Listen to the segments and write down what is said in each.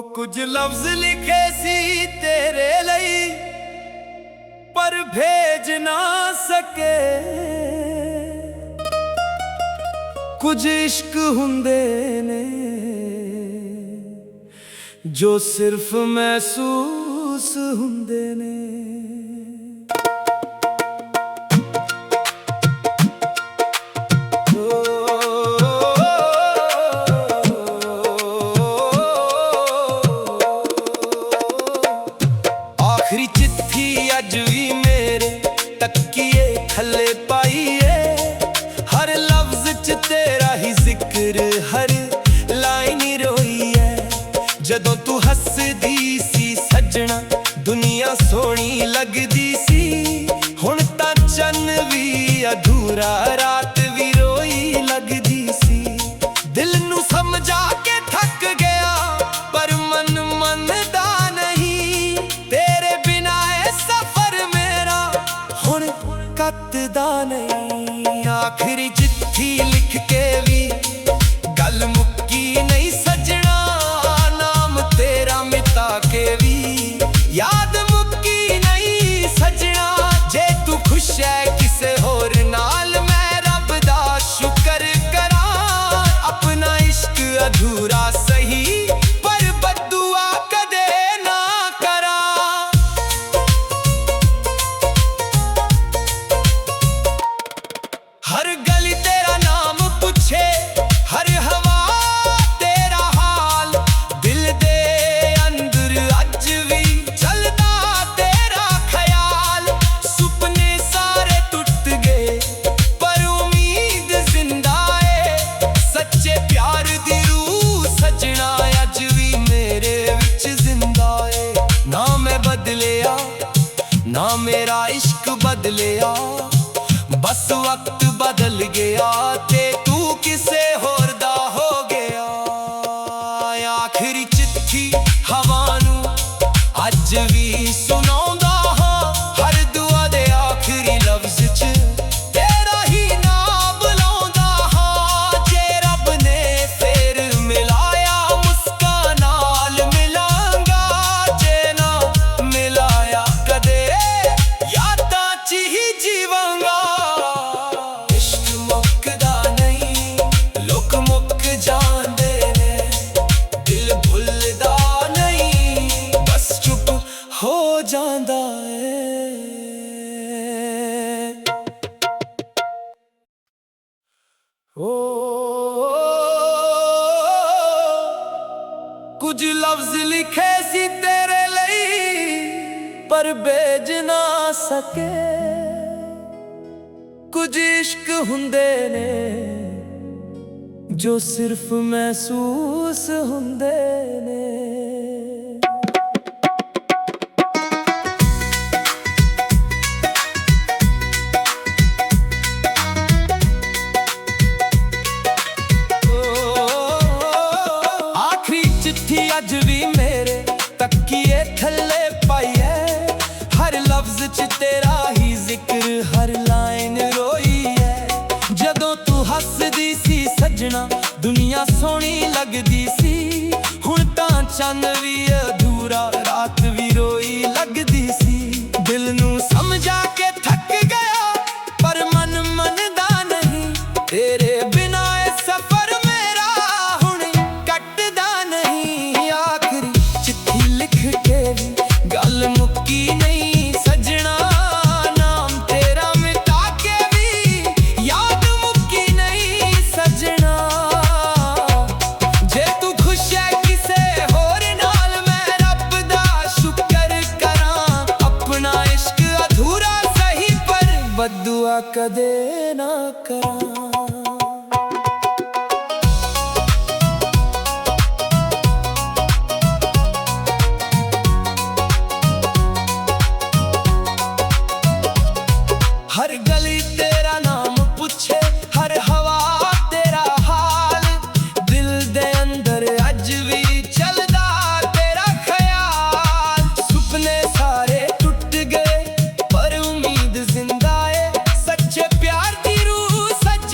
कुछ लफ्ज लिखे सी तेरे ਲਈ पर भेज ना सके। कुछ इश्क हुंदे ने जो सिर्फ महसूस हुंदे ने। आखिरी चिट्ठी अज भी मेरे तकिए थले पाई है। हर लफ्ज च तेरा ही जिक्र, हर लाइन रोई है। जदों तू हसदी सी सजना दुनिया सोहनी लगदी सी। हुण तां चन्न भी अधूरा, रात भी रोई लगदी सी। दिल नू समझा के थक गया पर मन मनदा नहीं। तेरे बिना ए सफर मेरा हुण कटदा नहीं। आखिरी चिट्ठी लिख के भी गल मुक्की नहीं सजना। नाम तेरा मिटा के भी याद मुक्की नहीं सजना। जे तू खुश है किसे होर नाल मैं रब दा शुक्र करा। अपना इश्क अधूरा सही पर बद्दुआ कदे ना करा। हर गली तेरा नाम पूछे, हर हवा तेरा हाल। दिल दे अंदर अज भी चलदा तेरा ख्याल। सुपने सारे टुट गए पर उम्मीद जिंदा है। सच्चे प्यार दी रूह सजना अज भी मेरे विच जिंदा है। ना मैं बदलिया ना मेरा इश्क बदलिया, बस वक्त बदल गया ते तू किसे होर दा हो गया। आखिरी चिट्ठी हवा नू अज भी सुनाउंदा हां। हर दुआ दे आखिरी लफ्ज च तेरा ही नाम बुलाउंदा हां। जे रब ने फेर मिलाया मुस्कान नाल मिलांगा। जे ना मिलाया कदे यादां च ही जीवांगा। इश्क मुकदा नहीं लोक मुक जांदे ने। दिल भुलदा नहीं बस चुप हो जांदा है। ओ कुछ लफ्ज लिखे सी तेरे ਲਈ पर भेज ना सके। कुछ इश्क हुंदे ने जो सिर्फ महसूस हुंदे ने। आखिरी चिट्ठी अज भी मेरे तकिए थले पाई है। हर लफ्ज च तेरा ही जिक्र, हर लाइन रोई है। जदों तू हसदी सी सजना दुनिया सोहनी लगदी सी। हुण तां चन्न भी अधूरा, रात भी रोई लगदी सी। दिल नू समझा के थक गया पर मन मनदा नहीं। तेरे बिना ए सफर मेरा हुण कटदा नहीं। आखिरी चिट्ठी लिख के भी गल मुक्की नहीं सजना। नाम तेरा मिटा के भी याद मुक्की नहीं सजना। जे तू खुश है किसे होर नाल मैं रब दा शुक्र करा। अपना इश्क अधूरा सही पर बद्दुआ कदे ना करा। हर गली तेरा नाम पूछे, हर हवा तेरा हाल। दिल दे अंदर अज भी चलदा तेरा ख्याल। सुपने सारे टूट गए पर उम्मीद जिंदा है। सच्चे प्यार दी रूह सज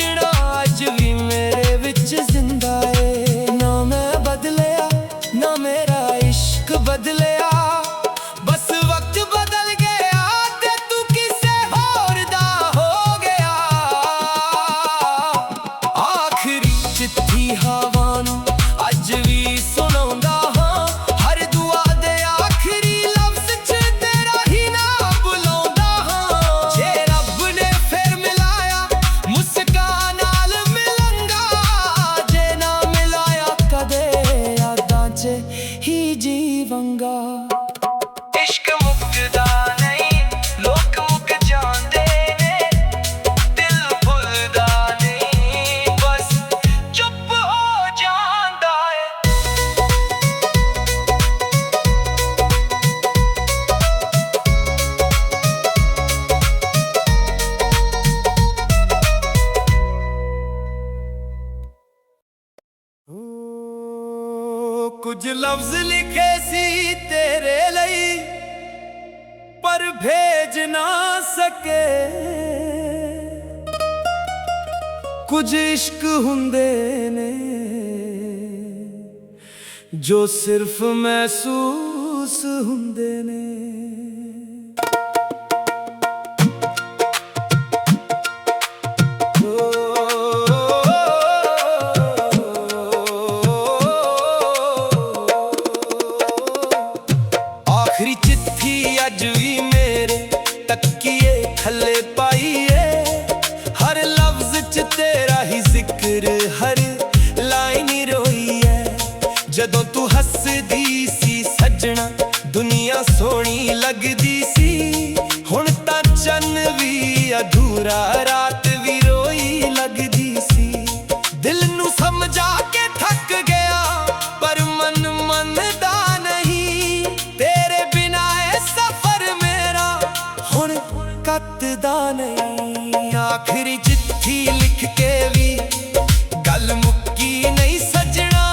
ਕੁਝ ਲਫ਼ਜ਼ ਲਿਖੇ ਸੀ ਤੇਰੇ ਲਈ ਪਰ ਭੇਜ ਨਾ ਸਕੇ। ਕੁਝ ਇਸ਼ਕ ਹੁੰਦੇ ਨੇ ਜੋ ਸਿਰਫ ਮਹਿਸੂਸ ਹੁੰਦੇ ਨੇ। ਆਖਰੀ ਚਿੱਠੀ ਅੱਜ ਵੀ ਮੇਰੇ ਤੱਕੀਏ ਥੱਲੇ ਪਾਈ ਏ। ਹਰ ਲਫ਼ਜ਼ ਚ ਤੇਰਾ ਹੀ ਜ਼ਿਕਰ, ਹਰ ਲਾਈਨ ਰੋਈ ਏ। ਜਦੋਂ ਤੂੰ ਹੱਸਦੀ ਸੀ ਸੱਜਣਾ ਦੁਨੀਆ ਸੋਹਣੀ ਲੱਗਦੀ ਸੀ। ਹੁਣ ਤਾਂ ਚੰਨ ਵੀ ਅਧੂਰਾ, ਰਾਤ ਵੀ ਰੋਈ ਲੱਗਦੀ ਸੀ। ਦਿਲ ਨੂੰ ਸਮਝਾ ਕੇ ਥੱਕ ਗਿਆ ਪਰ ਮਨ ਮੰਨਦਾ ਨਹੀਂ। ਤੇਰੇ ਬਿਨਾ ਇਹ ਸਫ਼ਰ ਮੇਰਾ ਹੁਣ ਕੱਟਦਾ ਨਹੀਂ। ਆਖਰੀ ਚਿੱਠੀ ਲਿਖ ਕੇ ਵੀ ਗੱਲ ਮੁੱਕੀ ਨਹੀਂ ਸੱਜਣਾ।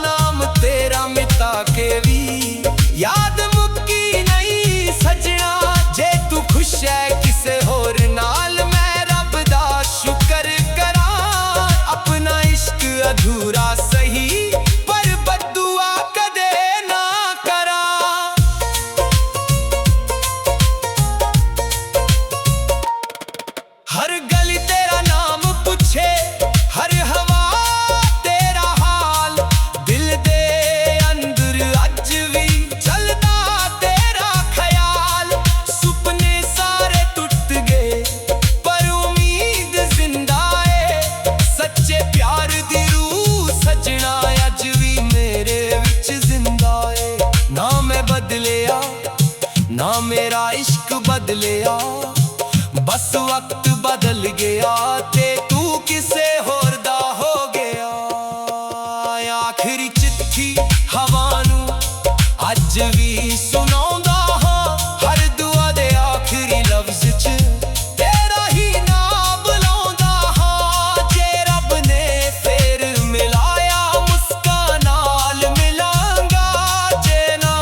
ਨਾਮ ਤੇਰਾ ਮਿਟਾ ਕੇ ਵੀ ਯਾਦ ਮੁੱਕੀ ਨਹੀਂ ਸੱਜਣਾ। ਜੇ ਤੂੰ ਖੁਸ਼ ਹੈ ਕਿਸੇ ਹੋਰ ਨਾਲ ਮੈਂ ਰੱਬ ਦਾ ਸ਼ੁਕਰ ਕਰਾਂ। ਆਪਣਾ ਇਸ਼ਕ ਅਧੂਰਾ ਸਹੀ ਪਰ ਬਦਦੁਆ ਕਦੇ ਨਾ ਕਰਾਂ। ਹਰ ਗਲੀ ਤੇਰਾ ਨਾਮ ਪੁੱਛੇ, ਹਰ ਹਵਾ ਤੇਰਾ ਹਾਲ। ਦਿਲ ਦੇ ਅੰਦਰ ਅੱਜ ਵੀ ਚੱਲਦਾ ਤੇਰਾ ਖਿਆਲ। ਸੁਪਨੇ ਸਾਰੇ ਟੁੱਟ ਗਏ ਪਰ ਉਮੀਦ ਜ਼ਿੰਦਾ ਏ। ਸੱਚੇ ਪਿਆਰ ਦੀ ਰੂਹ ਸੱਜਣਾ ਅੱਜ ਵੀ ਮੇਰੇ ਵਿੱਚ ਜ਼ਿੰਦਾ ਏ। ਨਾ ਮੈਂ ਬਦਲਿਆ ਨਾ ਮੇਰਾ ਇਸ਼ਕ ਬਦਲਿਆ, ਬਸ ਵਕਤ ਬਦਲ ਗਿਆ ਤੇ ਤੂੰ ਕਿਸੇ ਹੋਰ ਦਾ ਹੋ ਗਿਆ। ਆਖਰੀ ਚਿੱਠੀ ਹਵਾ ਨੂੰ ਅੱਜ ਵੀ ਸੁਣਾਉਂਦਾ ਹਾਂ। ਹਰ ਦੁਆ ਦੇ ਆਖਰੀ ਲਫ਼ਜ਼ ਚ ਤੇਰਾ ਹੀ ਨਾਮ ਬੁਲਾਉਂਦਾ ਹਾਂ। ਜੇ ਰੱਬ ਨੇ ਫੇਰ ਮਿਲਾਇਆ ਮੁਸਕਾਨ ਨਾਲ ਮਿਲਾਂਗਾ। ਜੇ ਨਾ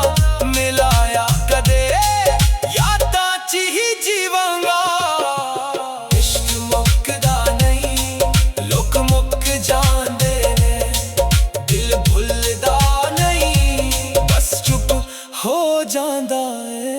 ਮਿਲਾਇਆ ਕਦੇ ਯਾਦਾਂ ਚ ਹੀ ਜੀਵਾਂਗਾ। ਇਸ਼ਕ ਮੁੱਕਦਾ ਨਹੀਂ ਲੋਕ ਮੁੱਕ ਜਾਂਦੇ ਨੇ, ਦਿਲ ਭੁੱਲਦਾ ਨਹੀਂ ਬਸ ਚੁੱਪ ਹੋ ਜਾਂਦਾ ਏ।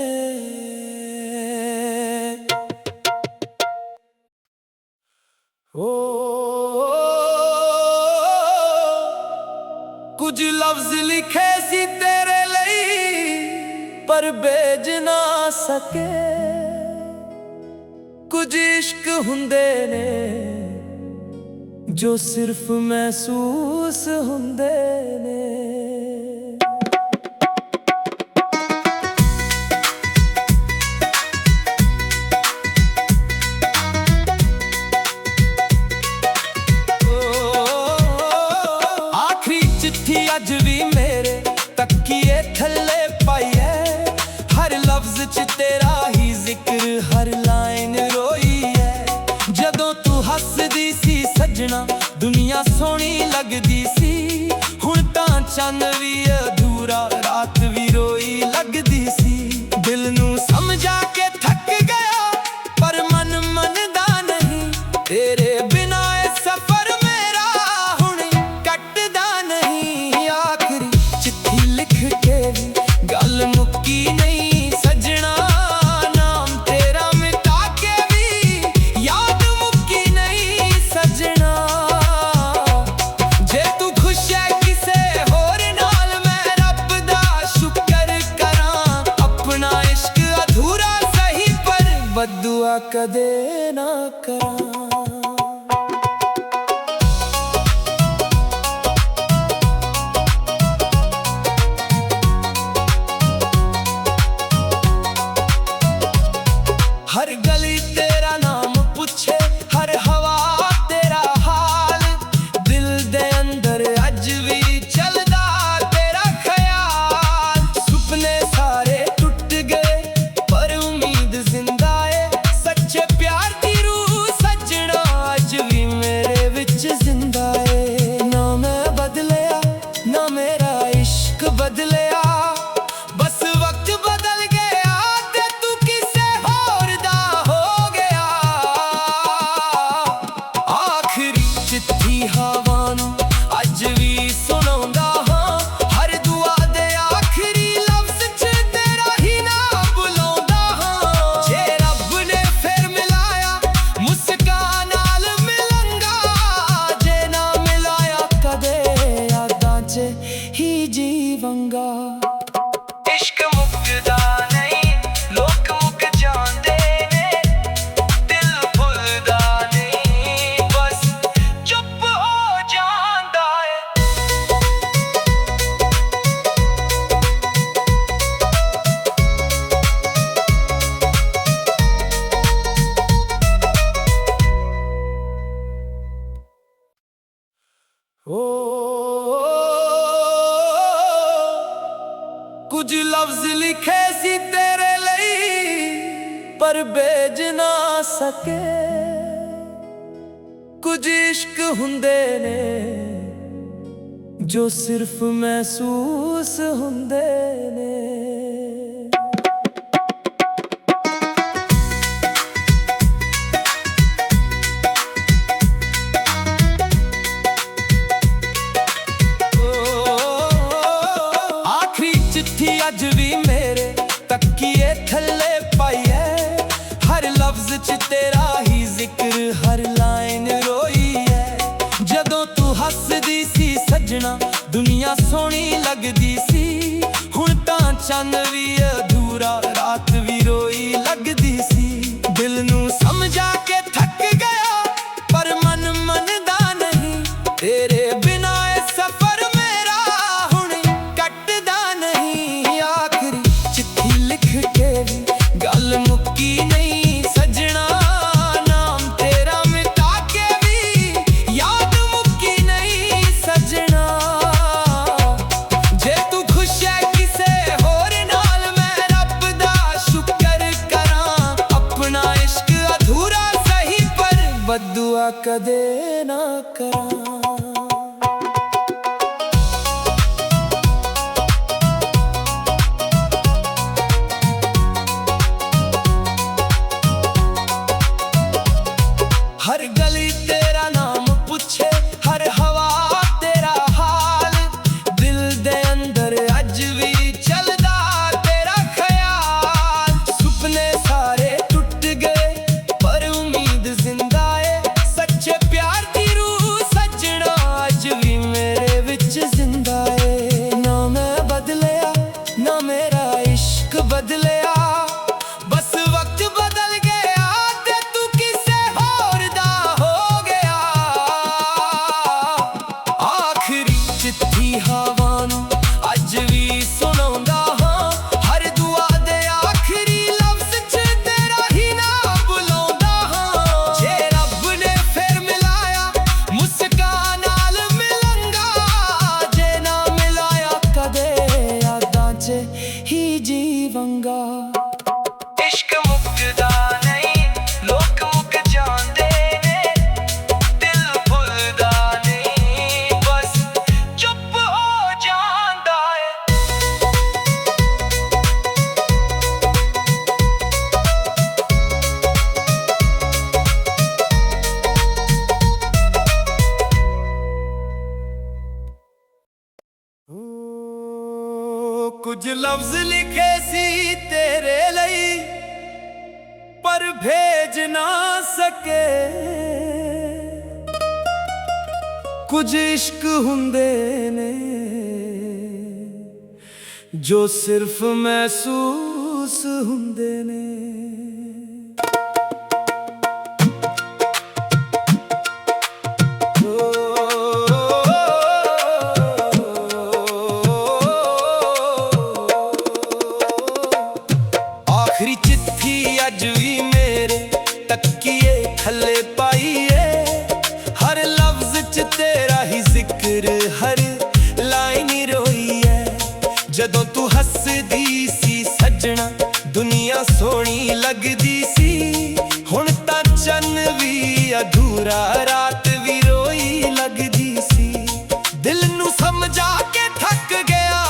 ਕੁਝ ਲਫ਼ਜ਼ ਲਿਖੇ ਸੀ ਤੇਰੇ ਲਈ ਪਰ ਭੇਜ ਨਾ ਸਕੇ। ਕੁਝ ਇਸ਼ਕ ਹੁੰਦੇ ਨੇ ਜੋ ਸਿਰਫ ਮਹਿਸੂਸ ਹੁੰਦੇ ਨੇ। ਆਖਰੀ ਚਿੱਠੀ ਅੱਜ ਵੀ ਮੇਰੇ ਤੱਕੀਏ ਥੱਲੇ ਪਾਈ ਏ। ਹਰ ਲਫ਼ਜ਼ ਚ ਤੇਰਾ ਹੀ ਜ਼ਿਕਰ, ਹਰ ਲਾਈਨ ਰੋਈ ਏ। ਜਦੋਂ ਤੂੰ ਹੱਸਦੀ ਸੀ ਸੱਜਣਾ ਦੁਨੀਆ ਸੋਹਣੀ ਲੱਗਦੀ ਸੀ। ਹੁਣ ਤਾਂ ਚੰਨ ਵੀ ਅਧੂਰਾ, ਰਾਤ ਵੀ ਰੋਈ ਲੱਗਦੀ ਸੀ। ਦਿਲ ਨੂੰ ਸਮਝਾ ਕੇ ਥੱਕ ਗਿਆ ਪਰ ਮਨ ਮੰਨਦਾ ਨਹੀਂ। ਤੇਰੇ ਬਿਨਾ ਇਹ ਸਫ਼ਰ ਮੇਰਾ ਹੁਣ ਕੱਟਦਾ ਨਹੀਂ। ਆਖਰੀ ਚਿੱਠੀ ਲਿਖ ਕੇ ਵੀ ਗੱਲ ਮੁੱਕੀ ਨਹੀਂ ਸੱਜਣਾ। ਨਾਮ ਤੇਰਾ ਮਿਟਾ ਕੇ ਵੀ ਯਾਦ ਮੁੱਕੀ ਨਹੀਂ ਸੱਜਣਾ। ਜੇ ਤੂੰ ਖੁਸ਼ ਹੈ ਕਿਸੇ ਹੋਰ ਨਾਲ ਮੈਂ ਰੱਬ ਦਾ ਸ਼ੁਕਰ ਕਰਾਂ। ਆਪਣਾ ਇਸ਼ਕ ਅਧੂਰਾ ਸਹੀ ਪਰ ਬਦਦੁਆ ਕਦੇ ਨਾ ਕਰਾਂ। ਹਰ ਗਲੀ ਤੇਰਾ ਨਾਮ ਪੁੱਛੇ, ਹਰ ਹਵਾ ਤੇਰਾ ਹਾਲ। ਦਿਲ ਦੇ ਅੰਦਰ ਅੱਜ ਵੀ ਚੱਲਦਾ ਤੇਰਾ ਖਿਆਲ। ਸੁਪਨੇ ਸਾਰੇ ਟੁੱਟ ਗਏ ਪਰ ਉਮੀਦ ਜ਼ਿੰਦਾ ਏ। ਸੱਚੇ ਪਿਆਰ ਦੀ ਰੂਹ ਸੱਜਣਾ ਅੱਜ ਵੀ ਮੇਰੇ ਵਿੱਚ ਜ਼ਿੰਦਾ ਏ। ਨਾ ਮੈਂ ਬਦਲਿਆ ਨਾ ਮੇਰਾ ਇਸ਼ਕ बदलिया, बस वक्त बदल गया ते तू किसे होर दा हो गया। आखिरी चिट्ठी हवा नूं अज भी सुणाउंदा हां, हर दुआ दे आखिरी लफ्ज़ च तेरा ही नाम बुलाउंदा हां। जे रब ने फिर मिलाया मुस्कान नाल मिलांगा, जे ना मिलाया कदे यादां च ही जीवांगा। इश्क मुकदा नहीं, लोक मुक जांदे ने, दिल भुलदा नहीं, बस चुप हो जांदा है। ओ कुछ लफ्ज लिखे सी तेरे लिए पर भेज ना सके, कुछ इश्क हुंदे ने जो सिर्फ महसूस हुंदे ने। चिट्ठी अज भी मेरे तकिए थल्ले पाई है, हर लफ्ज च तेरा ही जिक्र, हर लाइन रोई है। जदों तू हसदी सी सजना दुनिया सोहनी लगदी सी, हुण तां चन्न भी अधूरा रात भी रोई लगदी सी। दिल नूं समझा के थक गया पर मन मनदा नहीं, तेरे बिना ए सफर मेरा हुण कटदा नहीं। आखिरी चिट्ठी लिख के भी गल मुक्की नहीं सजना, नाम तेरा मिटा के भी याद मुक्की नहीं सजना। जे तू खुश है किसे होर नाल मैं रब दा शुक्र करां, अपना इश्क अधूरा सही पर बद्दुआ कदे ना करां। हर गली तेरा नाम पूछे, हर हवा तेरा हाल, दिल दे अंदर अज भी चलदा तेरा ख्याल। सुपने सारे टूट गए पर उम्मीद जिंदा है, सच्चे प्यार दी रूह सजना अज भी मेरे विच जिंदा है। ना मैं बदलिया ना मेरा इश्क बदलिया, बस वक्त बदल गया ते तू किसे होर दा हो गया। आखिरी चिट्ठी हवा नूं अज भी सुणाउंदा हां, हर दुआ दे आखिरी लफ्ज़ च तेरा ही नाम बुलाउंदा हां। जे रब ने फिर मिलाया मुस्कान नाल मिलांगा, जे ना मिलाया कदे यादां च ही जीवांगा। इश्क मुकदा नहीं, लोक मुक जांदे ने, दिल भुलदा नहीं, बस चुप हो जांदा है। कुछ लफ्ज लिखे सी तेरे लिए पर भेज ना सके, कुछ इश्क हुंदे ने जो सिर्फ महसूस हुंदे ने। आखिरी चिट्ठी अज भी मेरे तकिए थल्ले पाई है, हर लफ्ज च तेरा ही जिक्र, हर लाइन रोई है। जदों तू हसदी सी सजना दुनिया सोहनी लगदी सी, हुण तां चन्न भी अधूरा रात भी रोई लगदी सी। दिल नूं समझा के थक गया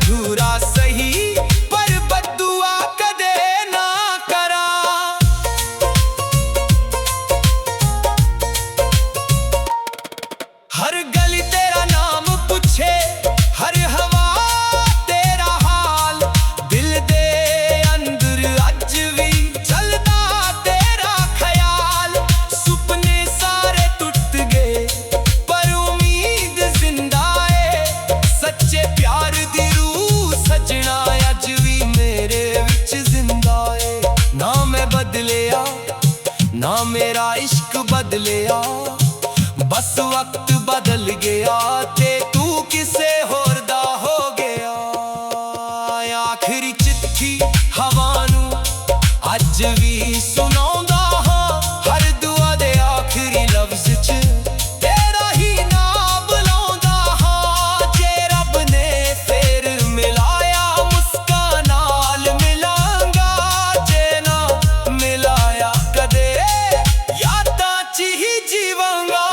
अधूरा सही पर बद्दुआ कदे ना करा। हर गली तेरा नाम पूछे, हर हवा तेरा हाल, दिल दे अंदर अज भी चलदा तेरा ख्याल। सुपने सारे टुट गए पर उम्मीद जिंदा है, सच्चे प्यार दी रूह सजना अज भी मेरे विच जिंदा है। ना मैं बदलिया ना मेरा इश्क बदलिया, बस वक्त बदल गया ते तू किसे होर दा हो गया। आखिरी चिट्ठी हवा नू अज भी सुनाउंदा हां, हर दुआ दे आखिरी लफ्ज च तेरा ही नाम बुलाउंदा हां। जे रब ने फेर मिलाया मुस्कान नाल मिलांगा, जे ना मिलाया कदे यादां च ही जीवांगा।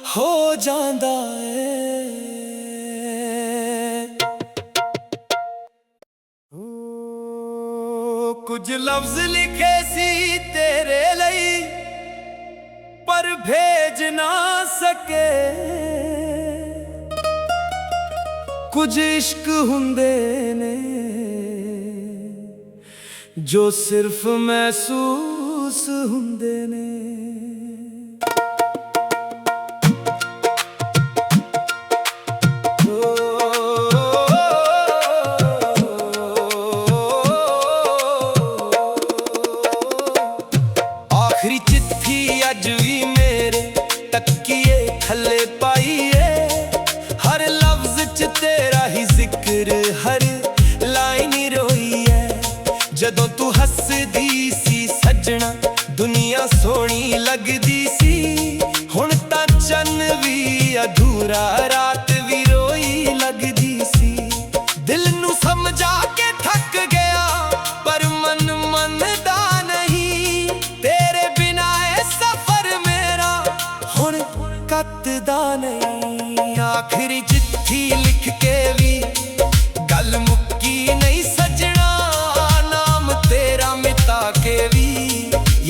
हो जांदा है कुछ लफ्ज लिखे सी तेरे लिए पर भेज ना सके, कुछ इश्क हुंदे ने जो सिर्फ महसूस हुंदे ने। आखिरी चिट्ठी अज भी मेरे तकिए थल्ले पाईए, हर लफ्ज च तेरा ही जिक्र, हर लाइन रोई है। जदों तू हसदी सी सजना दुनिया सोहनी लगदी सी, हुण तां चन्न भी अधूरा रात भी रोई लगदी सी। दिल नू समझा के थक गया पर मन मनदा नहीं, तेरे बिना ए सफर मेरा हुण कटदा नहीं। आखिरी चिट्ठी लिख के भी गल मुक्की नहीं सजना, नाम तेरा मिटा के भी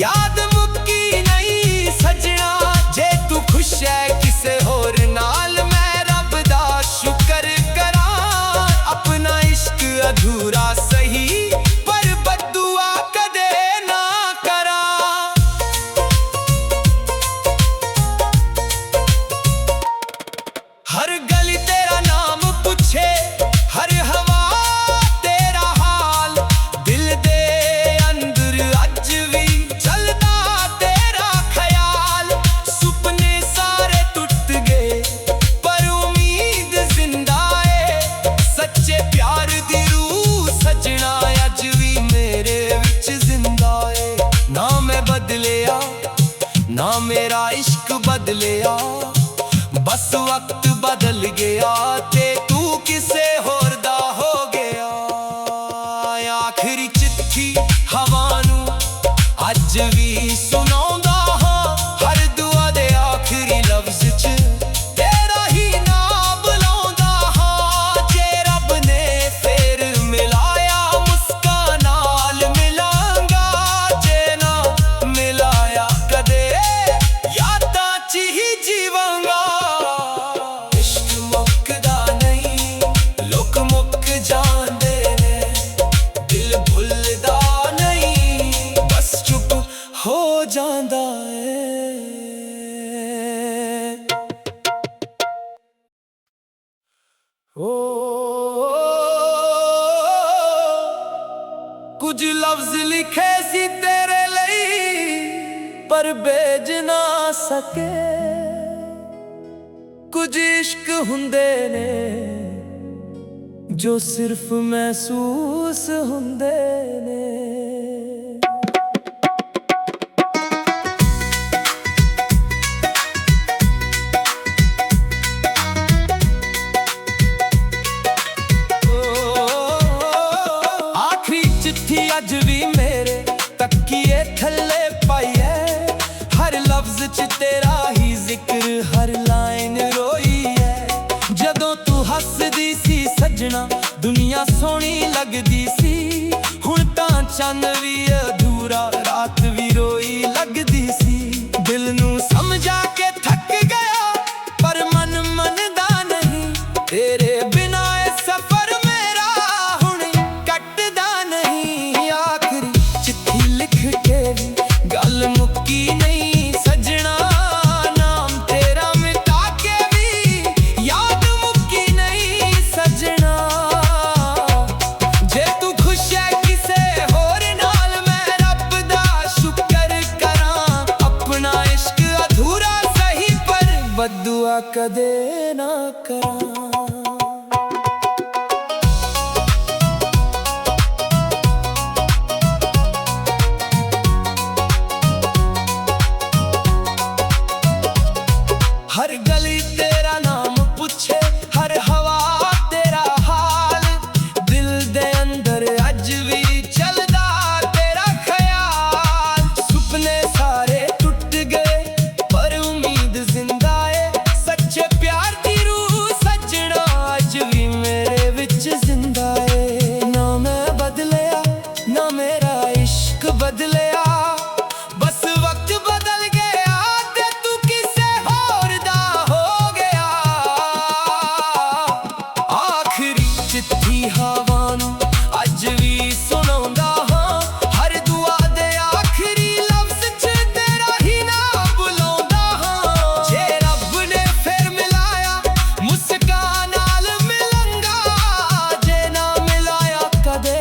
याद मुक्की नहीं सजना। जे तू खुश है किसे होर नाल मैं रब दा शुक्र करा, अपना इश्क अधूरा सही पर बद्दुआ कदे ना करा। हर गली तेरा नाम पूछे, हर हवा तेरा हाल, दिल दे अंदर अज भी चलदा तेरा ख्याल। सुपने सारे टुट गए पर उम्मीद जिंदा है, सच्चे प्यार दी रूह सजना अज भी मेरे विच जिंदा है। ना मैं बदलिया ना मेरा इश्क बदलिया, बस वक्त बदल गया ते तू किसे होर दा हो गया। आखिरी चिट्ठी हवा नू अज भी सुनाउंदा हां, हर दुआ दे आखिरी लफ्ज च तेरा ही नाम बुलाउंदा हां। जे रब ने फेर मिलाया मुस्कान नाल मिलांगा, जे ना मिलाया कदे यादां च ही जीवांगा। हो जांदा है ओ कुछ लफ्ज लिखे सी तेरे लिए पर भेज ना सके, कुछ इश्क हुंदे ने जो सिर्फ महसूस हुंदे ने। अज भी मेरे तकिए थल्ले ਚ ਤੇਰਾ ਹੀ ਜ਼ਿਕਰ ਹਰ ਲਾਈਨ ਰੋਈ ਹੈ। ਜਦੋਂ ਤੂੰ ਹੱਸਦੀ ਸੀ ਸੱਜਣਾ ਦੁਨੀਆ ਸੋਹਣੀ ਲੱਗਦੀ ਸੀ। ਹੁਣ ਤਾਂ ਚੰਨ ਵੀ ਅਧੂਰਾ ਰਾਤ ਵੀ ਰੋਈ ਲੱਗਦੀ ਸੀ। ਦਿਲ ਨੂੰ ਸਮਝਾ ਕੇ ਥੱਕ ਗਿਆ ਪਰ ਮਨ ਮੰਨਦਾ ਨਹੀਂ। ਤੇਰੇ ਬਿਨਾ ਇਹ ਸਫ਼ਰ ਮੇਰਾ ਹੁਣ ਕੱਟਦਾ ਨਹੀਂ। ਆਖਰੀ ਚਿੱਠੀ ਲਿਖ ਕੇ ਵੀ ਗੱਲ ਮੁੱਕੀ ਨਹੀਂ ਸੱਜਣਾ। ਨਾਮ ਤੇਰਾ ਮਿਟਾ ਕੇ ਵੀ ਯਾਦ ਮੁੱਕੀ ਨਹੀਂ ਸੱਜਣਾ। ਜੇ ਤੂੰ ਖੁਸ਼ ਹੈ ਕਿਸੇ ਹੋਰ ਨਾਲ ਮੈਂ ਰੱਬ ਦਾ ਸ਼ੁਕਰ ਕਰਾਂ। ਆਪਣਾ ਇਸ਼ਕ ਅਧੂਰਾ ਸਹੀ ਪਰ ਬਦਦੁਆ ਕਦੇ ਨਾ ਕਰਾਂ। हर गली तेरा नाम पूछे हर हवा तेरा हाल। दिल दे अंदर अज भी चलदा तेरा ख्याल। सुपने सारे टूट गए पर उम्मीद जिंदा है। सच्चे प्यार दी रूह सजना अज भी मेरे विच जिंदा है। ना मैं बदलिया ना मेरा इश्क बदलिया बस वक्त बदल गया ते तू किसे होर दा हो गया। आखरी चिट्ठी हवा नूं अज भी सुणाउंदा हां। हर दुआ दे आखरी लफ्ज़ च तेरा ही नाम बुलाउंदा हां। जे रब ने फिर मिलाया मुस्कान नाल मिलांगा। जे ना मिलाया कदे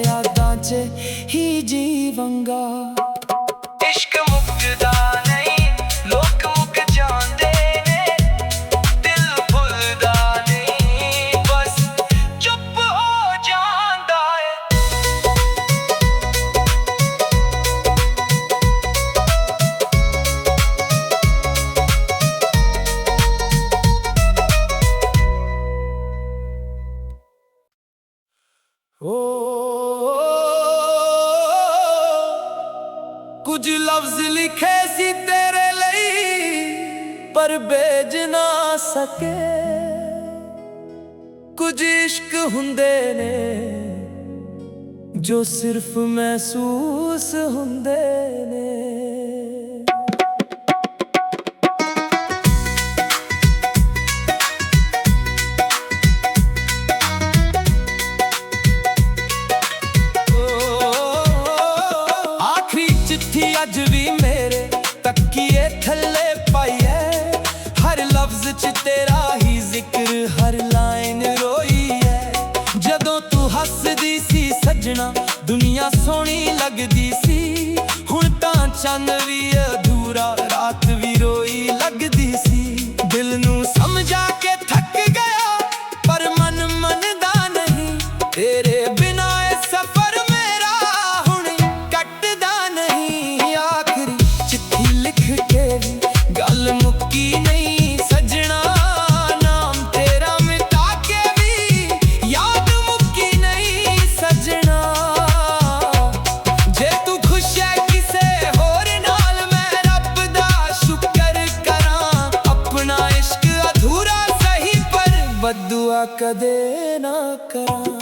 यादां च ही जीवांगा। इश्क मुकदा नहीं लोक मुक जांदे ने। दिल भुलदा नहीं बस चुप हो जांदा है। कुछ लफ्ज लिखे सी तेरे लिए पर भेज ना सके। कुछ इश्क हुंदे ने जो सिर्फ महसूस हुंदे ने। अज भी मेरे तकिए थल्ले पाई है। हर लफ्ज च तेरा ही जिक्र हर लाइन रोई है। जदों तू हसदी सी सजना दुनिया सोहनी लगदी सी। हुण तां चंद भी अधूरा रात भी रोई लगदी सी। दिल नूं समझा के थक गया पर मन मनदा नहीं। तेरे बिना ये सफर मेरा हुण कटदा नहीं। आखरी चिट्ठी लिख के भी गल मुक्की नहीं सजना। नाम तेरा मिटा के भी याद मुक्की नहीं सजना। जे तू खुश है किसे होर नाल मैं रब दा शुक्र करां। अपना इश्क अधूरा सही पर बददुआ कदे ना करां।